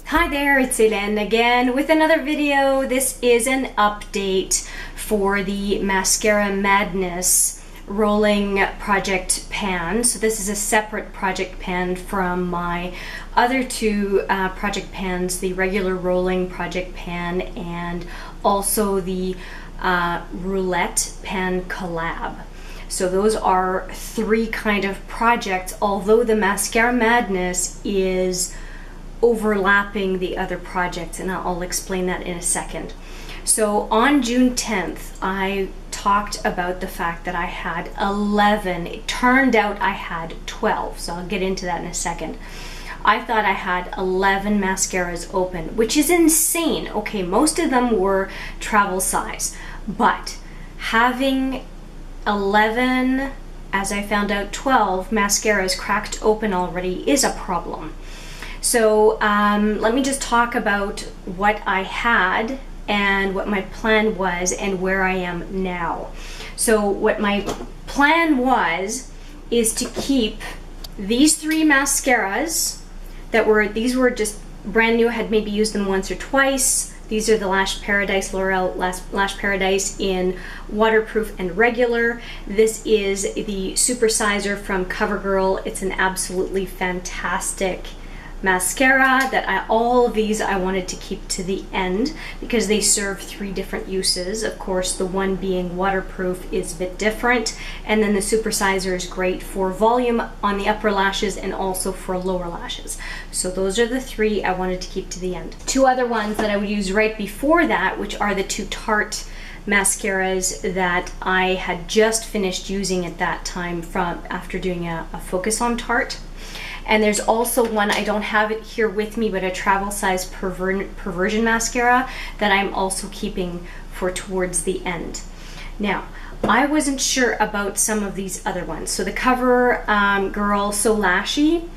Hi there, it's Hélène again with another video. This is an update for the Mascara Madness rolling project pan. So this is a separate project pan from my other two project pans, the regular rolling project pan and also the roulette pan collab. So those are three kind of projects, although the Mascara Madness is overlapping the other projects, and I'll explain that in a second. So on June 10th, I talked about the fact that I had 11. It turned out I had 12, so I'll get into that in a second. I thought I had 11 mascaras open, which is insane. Okay, most of them were travel size, but having 11, as I found out 12 mascaras cracked open already is a problem. So let me just talk about what I had and what my plan was and where I am now. So what my plan was is to keep these three mascaras these were just brand new, had maybe used them once or twice. These are the Lash Paradise, L'Oreal Lash Paradise in waterproof and regular. This is the Supersizer from CoverGirl. It's an absolutely fantastic mascara that all of these I wanted to keep to the end because they serve three different uses. Of course, the one being waterproof is a bit different, and then the Supersizer is great for volume on the upper lashes and also for lower lashes. So those are the three I wanted to keep to the end. Two other ones that I would use right before that, which are the two Tarte mascaras that I had just finished using at that time from after doing a focus on Tarte. And there's also one, I don't have it here with me, but a travel size perversion mascara that I'm also keeping for towards the end. Now, I wasn't sure about some of these other ones. So the CoverGirl So Lashy,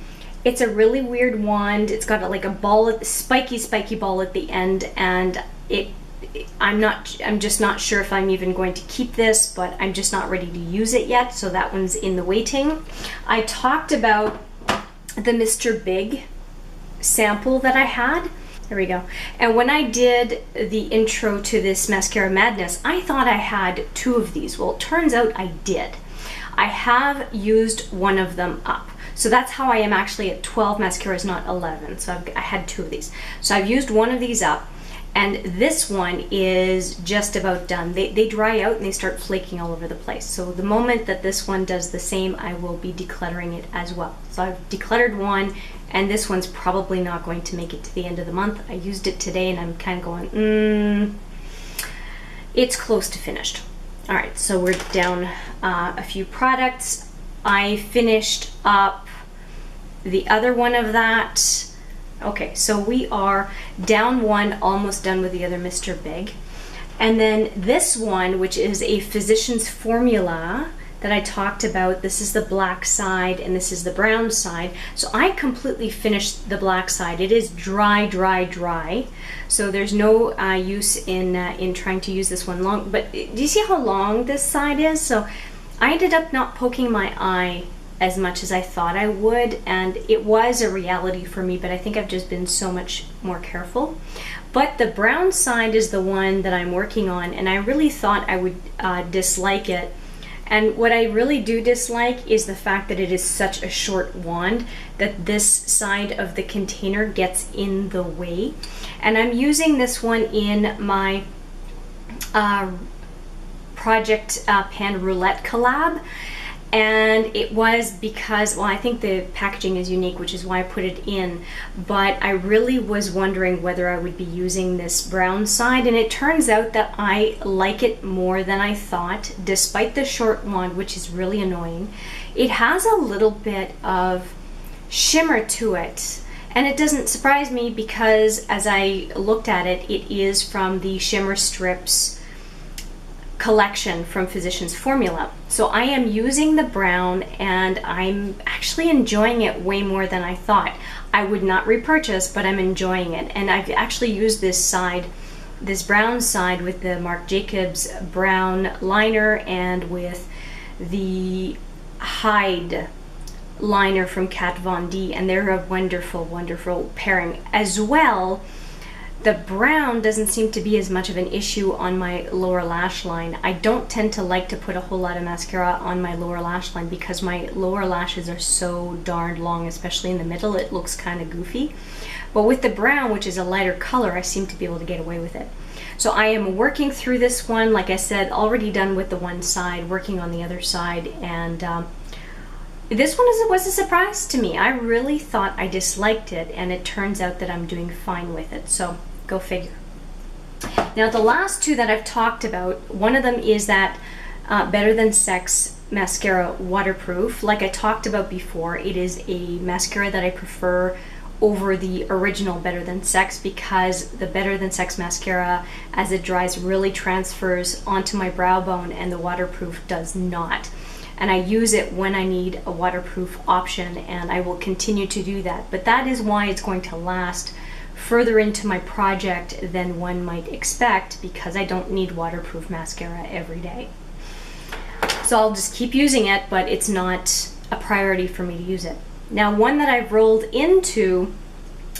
it's a really weird wand. It's got like a ball, spiky ball at the end, and I'm just not sure if I'm even going to keep this, but I'm just not ready to use it yet. So that one's in the waiting. I talked about the Mr. Big sample that I had. There we go. And when I did the intro to this Mascara Madness, I thought I had two of these. Well, it turns out I did. I have used one of them up. So that's how I am actually at 12 mascaras, not 11. So I had two of these. So I've used one of these up, and this one is just about done. They dry out and they start flaking all over the place. So the moment that this one does the same, I will be decluttering it as well. So I've decluttered one, and this one's probably not going to make it to the end of the month. I used it today and I'm kind of going, it's close to finished. All right, so we're down a few products. I finished up the other one of that. Okay, so we are down one, almost done with the other Mr. Big. And then this one, which is a Physicians Formula that I talked about, this is the black side and this is the brown side. So I completely finished the black side. It is dry. So there's no use in trying to use this one long. But do you see how long this side is? So I ended up not poking my eye as much as I thought I would, and it was a reality for me, but I think I've just been so much more careful. But the brown side is the one that I'm working on, and I really thought I would dislike it. And what I really do dislike is the fact that it is such a short wand that this side of the container gets in the way. And I'm using this one in my Project Pan Roulette collab. And it was because, well, I think the packaging is unique, which is why I put it in, but I really was wondering whether I would be using this brown side, and it turns out that I like it more than I thought, despite the short wand, which is really annoying. It has a little bit of shimmer to it, and it doesn't surprise me because as I looked at it, it is from the Shimmer Strips collection from Physicians Formula. So I am using the brown, and I'm actually enjoying it way more than I thought. I would not repurchase, but I'm enjoying it. And I've actually used this side, this brown side, with the Marc Jacobs brown liner and with the Hide liner from Kat Von D, and they're a wonderful, wonderful pairing as well. The brown doesn't seem to be as much of an issue on my lower lash line. I don't tend to like to put a whole lot of mascara on my lower lash line because my lower lashes are so darned long, especially in the middle. It looks kind of goofy. But with the brown, which is a lighter color, I seem to be able to get away with it. So I am working through this one, like I said, already done with the one side, working on the other side, and this one was a surprise to me. I really thought I disliked it, and it turns out that I'm doing fine with it, so go figure. Now the last two that I've talked about, one of them is that Better Than Sex Mascara Waterproof. Like I talked about before, it is a mascara that I prefer over the original Better Than Sex because the Better Than Sex mascara, as it dries, really transfers onto my brow bone, and the waterproof does not. And I use it when I need a waterproof option, and I will continue to do that. But that is why it's going to last further into my project than one might expect, because I don't need waterproof mascara every day. So I'll just keep using it, but it's not a priority for me to use it. Now, one that I've rolled into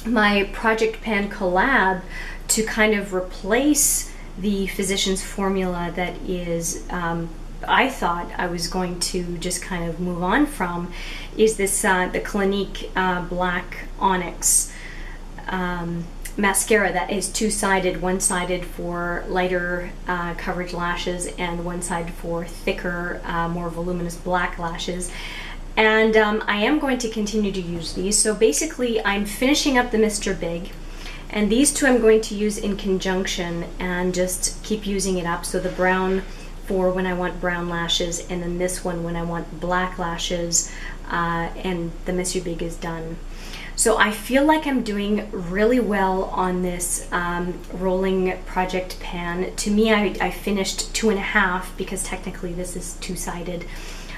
my Project Pan collab to kind of replace the Physicians Formula that is I thought I was going to just kind of move on from, is this the Clinique Black Onyx mascara that is two-sided, one-sided for lighter coverage lashes and one side for thicker, more voluminous black lashes. And I am going to continue to use these. So basically I'm finishing up the Mr. Big, and these two I'm going to use in conjunction and just keep using it up. So the brown for when I want brown lashes, and then this one when I want black lashes, and the Mr. Big is done. So I feel like I'm doing really well on this rolling project pan. To me, I finished 2.5 because technically this is two-sided.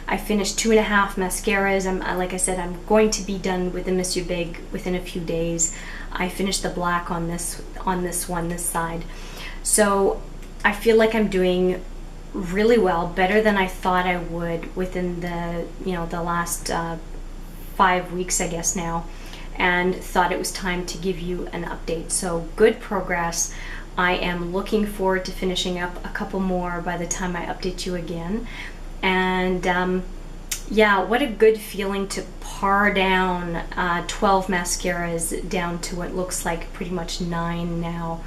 I finished 2.5 mascaras. Like I said, I'm going to be done with the Mr. Big within a few days. I finished the black on this side. So I feel like I'm doing really well, better than I thought I would within the the last 5 weeks, I guess now, and thought it was time to give you an update. So good progress. I am looking forward to finishing up a couple more by the time I update you again. And yeah, what a good feeling to par down 12 mascaras down to what looks like pretty much 9 now.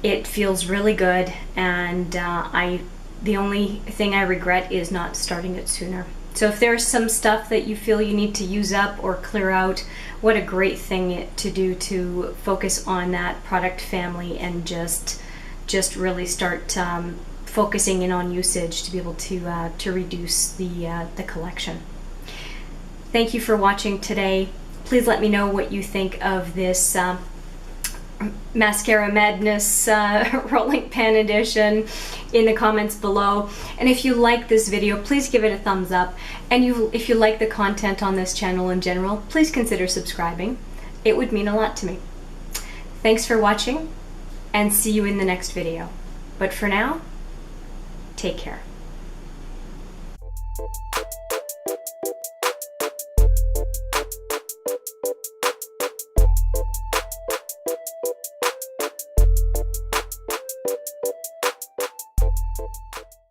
It feels really good, and the only thing I regret is not starting it sooner. So if there's some stuff that you feel you need to use up or clear out, what a great thing to do to focus on that product family and just really start focusing in on usage to be able to reduce the collection. Thank you for watching today. Please let me know what you think of this Mascara Madness rolling pan edition in the comments below. And if you like this video, please give it a thumbs up. And if you like the content on this channel in general, please consider subscribing. It would mean a lot to me. Thanks for watching, and see you in the next video. But for now, take care.